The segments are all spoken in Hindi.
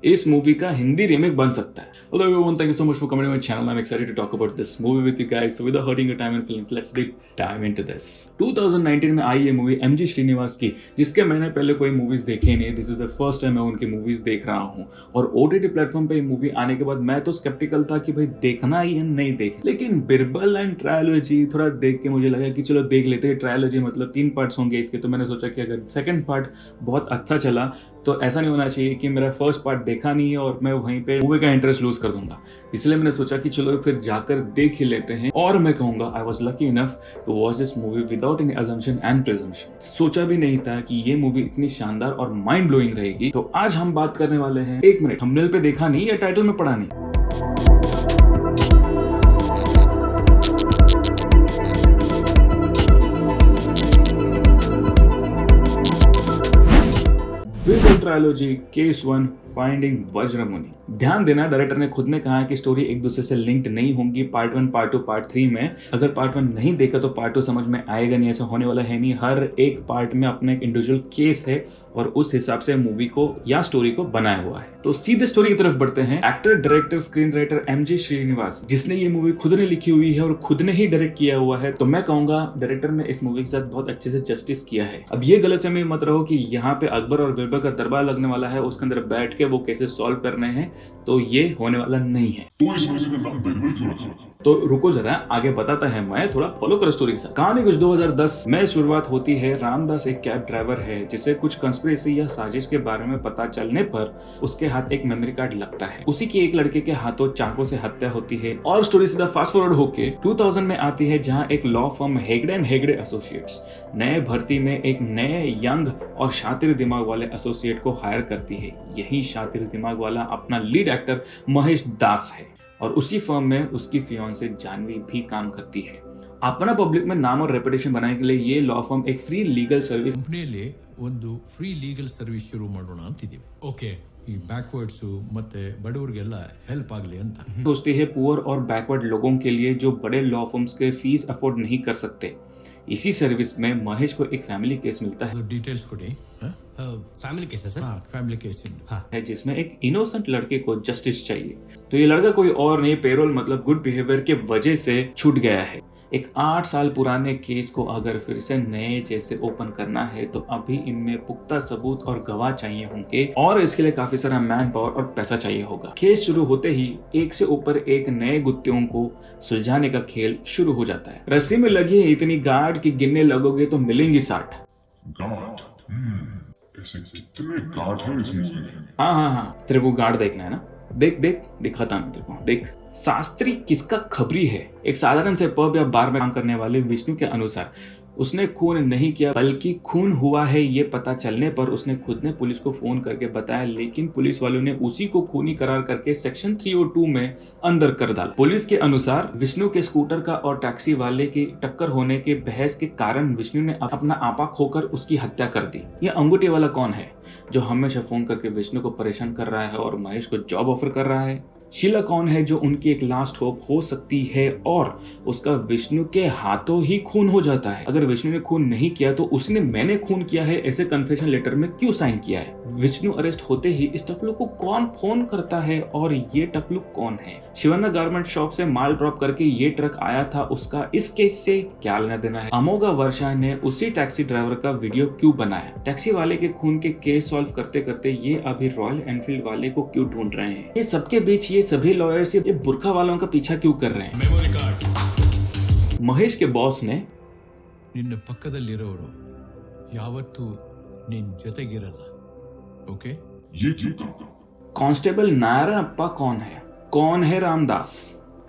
इस मूवी का हिंदी रीमेक बन सकता है। Hello everyone, thank you so much for coming to my channel. I'm excited to talk about this movie with you guys. So without hurting your time and feelings, let's dive into this. 2019 में आई ये मूवी एमजी श्रीनिवास की, जिसके मैंने पहले कोई मूवीज देखे नहीं। This is the first time मैं उनकी मूवीज देख रहा हूँ और ओटीटी प्लेटफॉर्म पे ये मूवी आने के बाद मैं तो स्केप्टिकल था कि भाई देखना ही है नहीं देख, लेकिन बिरबल एंड ट्रायोलॉजी थोड़ा देख के मुझे लगा कि चलो देख लेते हैं। ट्रायोलॉजी मतलब 3 पार्ट्स होंगे इसके, तो मैंने सोचा कि अगर सेकंड पार्ट बहुत अच्छा चला तो ऐसा नहीं होना चाहिए कि मेरा फर्स्ट पार्ट देखा नहीं है और मैं वहीं पे मूवी का इंटरेस्ट लूज कर दूंगा। इसलिए मैंने सोचा कि चलो फिर जाकर देख ही लेते हैं। और मैं कहूंगा I was lucky enough to watch this movie without any assumption and presumption. सोचा भी नहीं था कि ये मूवी इतनी शानदार और माइंड ब्लोइंग रहेगी। तो आज हम बात करने वाले हैं, एक मिनट, थंबनेल पे देखा नहीं या टाइटल में पढ़ा नहीं? Birbal trilogy case 1 finding Vajramuni. ध्यान देना, डायरेक्टर ने खुद ने कहा है कि स्टोरी एक दूसरे से लिंक्ड नहीं होंगी। पार्ट 1, पार्ट 2, पार्ट 3 में अगर पार्ट 1 नहीं देखा तो पार्ट 2 समझ में आएगा नहीं, ऐसा होने वाला है नहीं। हर एक पार्ट में अपना एक इंडिविजुअल केस है और उस हिसाब से मूवी को या स्टोरी को बनाया हुआ है। तो सीधे स्टोरी की तरफ बढ़ते हैं। Actor, director, screen writer MG Srinivas, जिसने ये मूवी खुद ने लिखी हुई है और खुद ने ही डायरेक्ट किया हुआ है, तो मैं कहूंगा डायरेक्टर ने इस मूवी के साथ बहुत अच्छे से जस्टिस किया है। अब ये गलतफहमी मत रहो कि यहाँ पे अकबर और बीरबल का दरबार लगने वाला है, उसके अंदर बैठ के वो केसेस सॉल्व करने हैं, तो ये होने वाला नहीं है। तो इस मूवी का नाम बिरबल क्यों रखा? तो रुको जरा, आगे बताता है, मैं थोड़ा फॉलो करो स्टोरी से। कहानी कुछ 2010 में शुरुआत होती है। रामदास एक कैब ड्राइवर है जिसे कुछ कंस्पिरेसी या साजिश के बारे में पता चलने पर उसके हाथ एक मेमोरी कार्ड लगता है। उसी की एक लड़के के हाथों चाकू से हत्या होती है और स्टोरी सीधा फास्ट फॉरवर्ड होके 2000 में आती है, जहां एक law firm Hegde and Hegde associates नए भर्ती में एक नए यंग और शातिर दिमाग वाले एसोसिएट को हायर करती है। यही शातिर दिमाग वाला अपना लीड एक्टर महेश दास है और उसी फर्म में उसकी फियांसे जानवी भी काम करती है। अपना पब्लिक में नाम और रेपुटेशन बनाने के लिए ये लॉ फर्म एक फ्री लीगल सर्विस ಕಂಪನಿಯಲ್ಲಿ ಒಂದು ಫ್ರೀ ಲೀಗಲ್ ಸರ್ವಿಸ್ ಶುರು ಮಾಡೋಣ ಅಂತಿದ್ದೀವಿ. ಓಕೆ, ಈ ಬ್ಯಾಕ್ವರ್ಡ್ಸ್ ಮತ್ತೆ ಬಡವರಿಗೆಲ್ಲ ಹೆಲ್ಪ್ ಆಗಲಿ ಅಂತ सोचती है पुअर और बैकवर्ड लोगों के लिए जो बड़े लॉ फर्म्स के फीस अफोर्ड नहीं कर सकते। इसी सर्विस में महेश को एक फैमिली केस मिलता है ಡೀಟೇಲ್ಸ್ ಕೊಡಿ. फैमिली केसेस ಫ್ಯಾಮಿಲಿ ಕೇಸ್ है जिसमें एक इनोसेंट लड़के को जस्टिस चाहिए। तो ये लड़का कोई और नहीं, पेरोल मतलब गुड बिहेवियर के वजह से छूट गया है। एक 8 साल पुराने केस को अगर फिर से नए जैसे ओपन करना है तो अभी इनमें पुख्ता सबूत और गवाह चाहिए होंगे और इसके लिए काफी सारा मैन पावर और पैसा चाहिए होगा। केस शुरू होते ही एक से ऊपर एक नए गुत्तियों को सुलझाने का खेल शुरू हो जाता है। रस्सी में लगी है इतनी गार्ड कि गिनने लगोगे तो मिलेंगी 60। गार्ड? ऐसे कितने गार्ड हैं इस मूवी में? हाँ, तेरे को गार्ड देखना है ना? देख दिखाता मैं तेरे को, देख। शास्त्री किसका खबरी है। एक साधारण से पब या बार में काम करने वाले विष्णु के अनुसार उसने खून नहीं किया, बल्कि खून हुआ है ये पता चलने पर उसने खुद ने पुलिस को फोन करके बताया, लेकिन पुलिस वालों ने उसी को खूनी करार करके सेक्शन 302 में अंदर कर डाला। पुलिस के अनुसार विष्णु के स्कूटर का और टैक्सी वाले की टक्कर होने के बहस के कारण विष्णु ने अपना आपा खोकर उसकी हत्या कर दी। ये अंगूठी वाला कौन है जो हमेशा फोन करके विष्णु को परेशान कर रहा है और महेश को जॉब ऑफर कर रहा है? शीला कौन है जो उनकी एक लास्ट होप हो सकती है और उसका विष्णु के हाथों ही खून हो जाता है? अगर विष्णु ने खून नहीं किया तो उसने मैंने खून किया है ऐसे कन्फेशन लेटर में क्यों साइन किया है? विष्णु अरेस्ट होते ही इस टकलू को कौन फोन करता है और ये टकलू कौन है? शिवाना गारमेंट शॉप से माल ड्रॉप करके ये ट्रक आया था, उसका इस केस से क्या लेना देना है? अमोघा वर्षा ने उसी टैक्सी ड्राइवर का वीडियो क्यों बनाया? टैक्सी वाले के खून के केस सॉल्व करते करते ये अभी रॉयल एनफील्ड वाले को क्यों ढूंढ रहे हैं? ये सबके बीच ये सभी लॉयर्स ये बुरखा वालों का पीछा क्यों कर रहे हैं? मेमोरी कार्ड महेश के बॉस ने ನಿನ್ನ ಪಕ್ಕದಲ್ಲಿರೋರು ಯಾವತ್ತೂ ನಿನ್ನ ಜೊತೆಗಿರಲ್ಲ. ಓಕೆ, ये क्यों कहा? कांस्टेबल नारायण अप्पा कौन है? कौन है रामदास?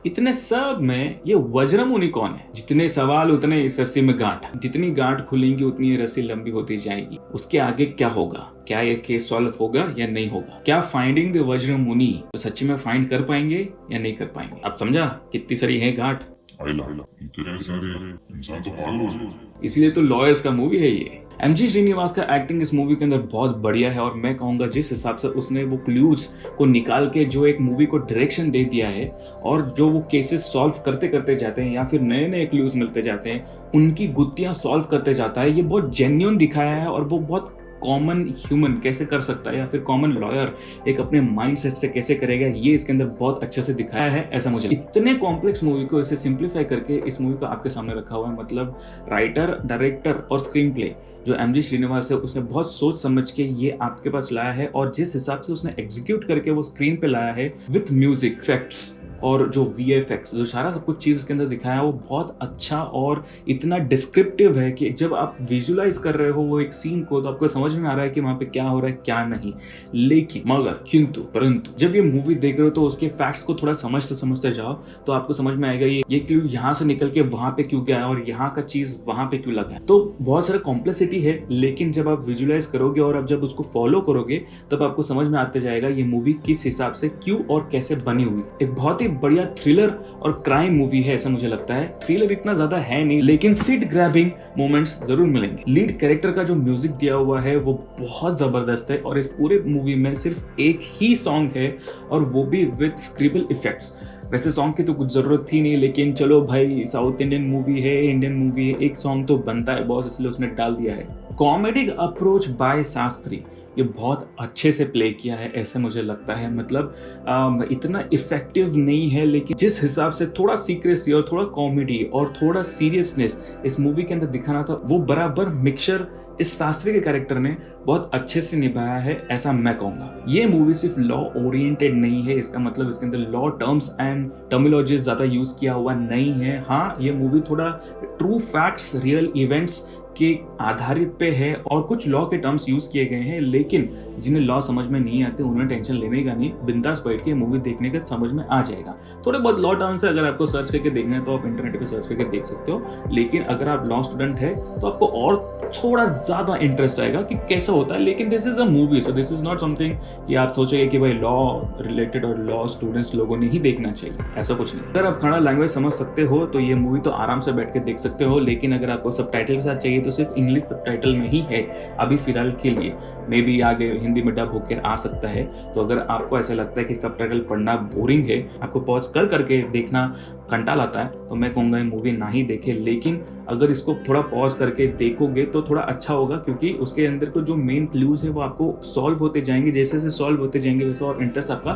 इतने सब में ये वज्रमुनि कौन है? जितने सवाल उतने इस रस्सी में गांठ। जितनी गांठ खुलेंगी उतनी ये रस्सी लंबी होती जाएगी। उसके आगे क्या होगा? क्या ये केस सॉल्व होगा या नहीं होगा? क्या फाइंडिंग द वज्रमुनि तो सच्ची में फाइंड कर पाएंगे या नहीं कर पाएंगे? अब समझा कितनी सारी है गांठ? आइला इतने सारे इंसान तो पागल हो जाए। इसलिए तो लॉयर्स का मूवी है ये। एमजी श्रीनिवास का एक्टिंग इस मूवी के अंदर बहुत बढ़िया है और मैं कहूँगा जिस हिसाब से उसने वो क्लूज को निकाल के जो एक मूवी को डायरेक्शन दे दिया है और जो वो केसेस सॉल्व करते करते जाते हैं या फिर नए नए क्लूज मिलते जाते हैं, उनकी गुत्थियां सॉल्व करते जाता है, ये बहुत जेन्युइन दिखाया है और वो बहुत कॉमन ह्यूमन कैसे कर सकता है या फिर कॉमन लॉयर एक अपने माइंडसेट से कैसे करेगा, ये इसके अंदर बहुत अच्छे से दिखाया है। ऐसा मुझे इतने कॉम्प्लेक्स मूवी को इसे सिंप्लीफाई करके इस मूवी को आपके सामने रखा हुआ है। मतलब राइटर, डायरेक्टर और स्क्रीन प्ले जो एमजी श्रीनिवास है उसने बहुत सोच समझ के ये आपके पास लाया है, और जिस हिसाब से उसने एग्जीक्यूट करके वो स्क्रीन पे लाया है विथ म्यूजिक इफेक्ट्स और जो VFX जो सारा सब कुछ चीज़ के अंदर दिखाया है वो बहुत अच्छा और इतना डिस्क्रिप्टिव है कि जब आप विजुलाइज कर रहे हो वो एक सीन को तो आपको समझ में आ रहा है कि वहाँ पे क्या हो रहा है क्या नहीं। लेकिन मगर किंतु परंतु जब ये मूवी देख रहे हो तो उसके फैक्ट्स को थोड़ा समझते जाओ तो आपको समझ में आएगा ये क्यों यहाँ से निकल के वहाँ पे क्यों गया और यहाँ का चीज़ वहाँ पे क्यों लगा है। तो बहुत सारा कॉम्प्लेक्सिटी है, लेकिन जब आप विजुलाइज करोगे और आप जब उसको फॉलो करोगे तब आपको समझ में आते जाएगा ये मूवी किस हिसाब से क्यों और कैसे बनी हुई। एक बहुत ही बढ़िया थ्रिलर और क्राइम मूवी है ऐसा मुझे लगता है। थ्रिलर इतना ज्यादा है नहीं, लेकिन सीट ग्रैबिंग मोमेंट्स जरूर मिलेंगे। लीड कैरेक्टर का जो म्यूजिक दिया हुआ है वो बहुत जबरदस्त है, और इस पूरे मूवी में सिर्फ एक ही सॉन्ग है और वो भी विद स्क्रिबल इफेक्ट्स। वैसे सॉन्ग की तो कुछ जरूरत थी नहीं, लेकिन चलो भाई साउथ इंडियन मूवी है, इंडियन मूवी है, एक सॉन्ग तो बनता है बॉस, इसलिए उसने डाल दिया है। कॉमेडिक अप्रोच बाय शास्त्री ये बहुत अच्छे से प्ले किया है ऐसे मुझे लगता है। मतलब इतना इफेक्टिव नहीं है, लेकिन जिस हिसाब से थोड़ा सीक्रेसी और थोड़ा कॉमेडी और थोड़ा सीरियसनेस इस मूवी के अंदर दिखाना था वो बराबर मिक्सचर इस शास्त्री के कैरेक्टर ने बहुत अच्छे से निभाया है ऐसा मैं कहूँगा। ये मूवी सिर्फ लॉ ओरिएंटेड नहीं है, इसका मतलब इसके अंदर लॉ टर्म्स एंड टर्मिनोलॉजीज ज़्यादा यूज़ किया हुआ नहीं है। हाँ, ये मूवी थोड़ा ट्रू फैक्ट्स, रियल इवेंट्स के आधारित पे है और कुछ लॉ के टर्म्स यूज किए गए हैं, लेकिन जिन्हें लॉ समझ में नहीं आते उन्हें टेंशन लेने का नहीं, बिंदास बैठ के मूवी देखने का समझ में आ जाएगा। थोड़े बहुत लॉ टर्म्स है, अगर आपको सर्च करके देखना है तो आप इंटरनेट पे सर्च करके देख सकते हो, लेकिन अगर आप लॉ स्टूडेंट है तो आपको और थोड़ा ज्यादा इंटरेस्ट आएगा कि कैसा होता है। लेकिन this is a movie, so this is not something कि आप सोचेंगे कि भाई लॉ रिलेटेड और लॉ स्टूडेंट्स लोगों ने ही देखना चाहिए, ऐसा कुछ नहीं। अगर आप कन्नड़ लैंग्वेज समझ सकते हो तो ये मूवी तो आराम से बैठ के देख सकते हो, लेकिन अगर आपको सबटाइटल के साथ चाहिए तो सिर्फ इंग्लिश सबटाइटल में ही है अभी फिलहाल के लिए। मे बी आगे हिंदी में डब होकर आ सकता है। तो अगर आपको ऐसा लगता है कि सबटाइटल पढ़ना बोरिंग है, आपको पॉज कर करके देखना कंटाल आता है, तो मैं कहूँगा ये मूवी ना ही देखे। लेकिन अगर इसको थोड़ा पॉज करके देखोगे तो थोड़ा अच्छा होगा, क्योंकि उसके अंदर को जो मेन क्लूज है वो आपको सॉल्व होते जाएंगे। जैसे जैसे सॉल्व होते जाएंगे वैसे और इंटरेस्ट आपका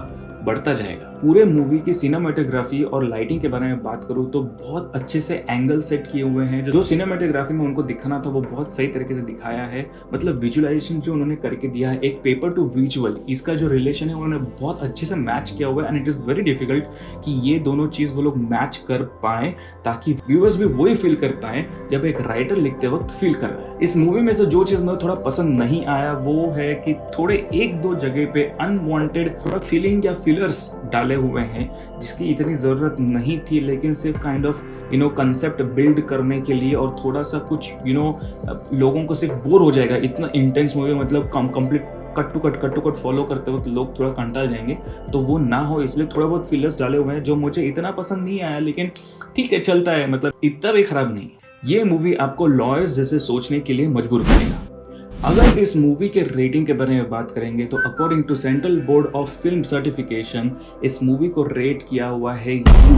बढ़ता जाएगा। पूरे मूवी की सिनेमेटोग्राफी और लाइटिंग के बारे में बात करूँ तो बहुत अच्छे से एंगल सेट किए हुए हैं। जो सिनेमेटोग्राफी में उनको दिखाना था वो बहुत सही तरीके से दिखाया है। मतलब विजुअलाइजेशन जो उन्होंने करके दिया है, एक पेपर टू विजुअल, इसका जो रिलेशन है उन्होंने बहुत अच्छे से मैच किया हुआ है। And it is very difficult कि ये दोनों चीज वो लोग मैच कर पाए ताकि व्यूअर्स भी वही फील कर पाए जब एक राइटर लिखते वक्त फील कर रहा है। इस मूवी में से जो चीज मुझे थोड़ा पसंद नहीं आया वो है कि थोड़े एक दो जगह पे अनवांटेड थोड़ा फीलिंग या फिलर्स डाले हुए हैं जिसकी इतनी जरूरत नहीं थी, लेकिन सिर्फ काइंड ऑफ कंसेप्ट बिल्ड करने के लिए और थोड़ा सा कुछ लोगों को सिर्फ बोर हो जाएगा। इतना इंटेंस मूवी मतलब complete cut to cut follow करते वक्त लोग थोड़ा कंटाल जाएंगे, तो वो ना हो इसलिए थोड़ा बहुत फिलर्स डाले हुए हैं जो मुझे इतना पसंद नहीं आया। लेकिन ठीक है, चलता है, मतलब इतना भी खराब नहीं। ये मूवी आपको लॉयर्स जैसे सोचने के लिए मजबूर करेगा। अगर इस मूवी के रेटिंग के बारे में बात करेंगे तो according to central board of film certification इस मूवी को रेट किया हुआ है यू,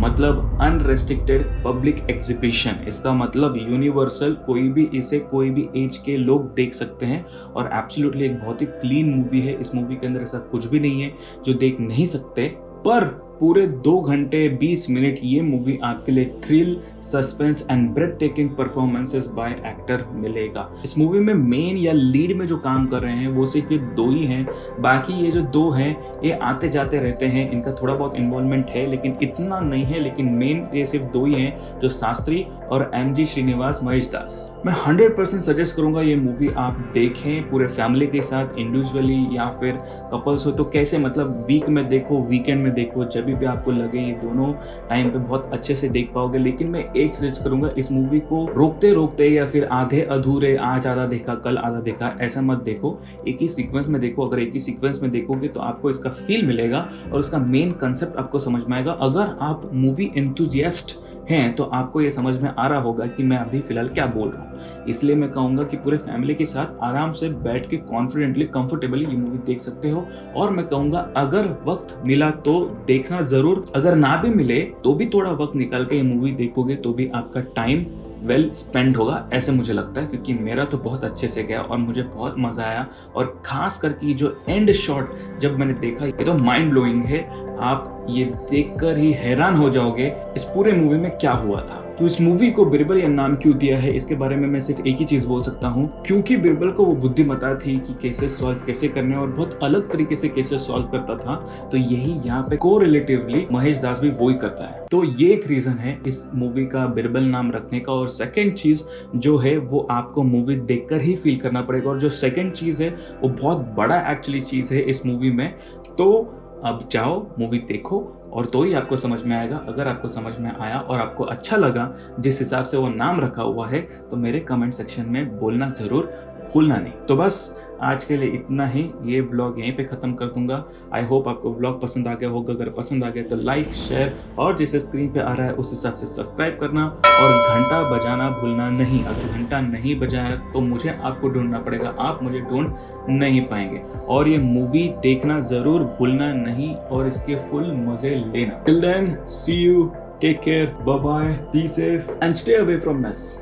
मतलब अनरेस्ट्रिक्टेड पब्लिक एग्जिबिशन। इसका मतलब यूनिवर्सल, कोई भी इसे कोई भी एज के लोग देख सकते हैं और एब्सोल्युटली एक बहुत ही क्लीन मूवी है। इस मूवी के अंदर ऐसा कुछ भी नहीं है जो देख नहीं सकते, पर पूरे 2 घंटे 20 मिनट ये मूवी आपके लिए thrill, suspense and breath taking performances by actor मिलेगा। इस मूवी में मेन या लीड में जो काम कर रहे हैं वो सिर्फ ये 2 ही हैं। बाकी ये जो 2 हैं ये आते जाते रहते हैं, इनका थोड़ा बहुत इन्वॉल्वमेंट है लेकिन इतना नहीं है। लेकिन मेन ये सिर्फ 2 ही हैं, जो शास्त्री और एमजी श्रीनिवास महेश दास। मैं 100% सजेस्ट करूंगा ये मूवी आप देखें पूरे फैमिली के साथ, इंडिविजुअली या फिर कपल्स हो तो कैसे, मतलब वीक में देखो, वीकेंड में देखो, जब भी आपको लगे, ये दोनों टाइम पे बहुत अच्छे से देख पाओगे। लेकिन मैं एक सजेस्ट करूंगा, इस मूवी को रोकते रोकते या फिर आधे अधूरे, आज आधा देखा कल आधा देखा, ऐसा मत देखो। एक ही सीक्वेंस में देखो। अगर एक ही सीक्वेंस में देखोगे तो आपको इसका फील मिलेगा और उसका मेन कंसेप्ट आपको समझ में आएगा। अगर आप मूवी एंथुसियास्ट हैं तो आपको ये समझ में आ रहा होगा कि मैं अभी फिलहाल क्या बोल रहा हूँ। इसलिए मैं कहूँगा कि पूरे फैमिली के साथ आराम से बैठ के कॉन्फिडेंटली, कंफर्टेबली ये मूवी देख सकते हो। और मैं कहूँगा अगर वक्त मिला तो देखना जरूर, अगर ना भी मिले तो भी थोड़ा वक्त निकाल के ये मूवी देखोगे तो भी आपका टाइम वेल स्पेंड होगा, ऐसे मुझे लगता है, क्योंकि मेरा तो बहुत अच्छे से गया और मुझे बहुत मज़ा आया। और ख़ास करके जो एंड शॉट जब मैंने देखा, ये तो माइंड ब्लोइंग है। आप ये देखकर ही हैरान हो जाओगे इस पूरे मूवी में क्या हुआ था। तो इस मूवी को बिरबल या नाम क्यों दिया है, इसके बारे में मैं सिर्फ एक ही चीज़ बोल सकता हूँ, क्योंकि बिरबल को वो बुद्धिमत्ता थी कि केसेस सॉल्व कैसे करने और बहुत अलग तरीके से केसेस सॉल्व करता था। तो यही यहाँ पे को रिलेटिवली महेश दास भी वही करता है। तो ये एक रीज़न है इस मूवी का बिरबल नाम रखने का। और सेकेंड चीज़ जो है वो आपको मूवी देखकर ही फील करना पड़ेगा। और जो सेकेंड चीज़ है वो बहुत बड़ा एक्चुअली चीज़ है इस मूवी में। तो अब जाओ मूवी देखो और तो ही आपको समझ में आएगा। अगर आपको समझ में आया और आपको अच्छा लगा जिस हिसाब से वो नाम रखा हुआ है, तो मेरे कमेंट सेक्शन में बोलना ज़रूर भूलना नहीं। तो बस आज के लिए इतना ही, ये व्लॉग यहीं पे ख़त्म कर दूंगा। आई होप आपको व्लॉग पसंद आ गया होगा। अगर पसंद आ गया तो लाइक, शेयर और जैसे स्क्रीन पे आ रहा है उस हिसाब से सब्सक्राइब करना और घंटा बजाना भूलना नहीं। अगर घंटा नहीं बजाया तो मुझे आपको ढूंढना पड़ेगा, आप मुझे ढूंढ नहीं पाएंगे। और ये मूवी देखना ज़रूर भूलना नहीं और इसके फुल मज़े लेना। Till then, see you, take care, bye bye, be safe and stay away from mess.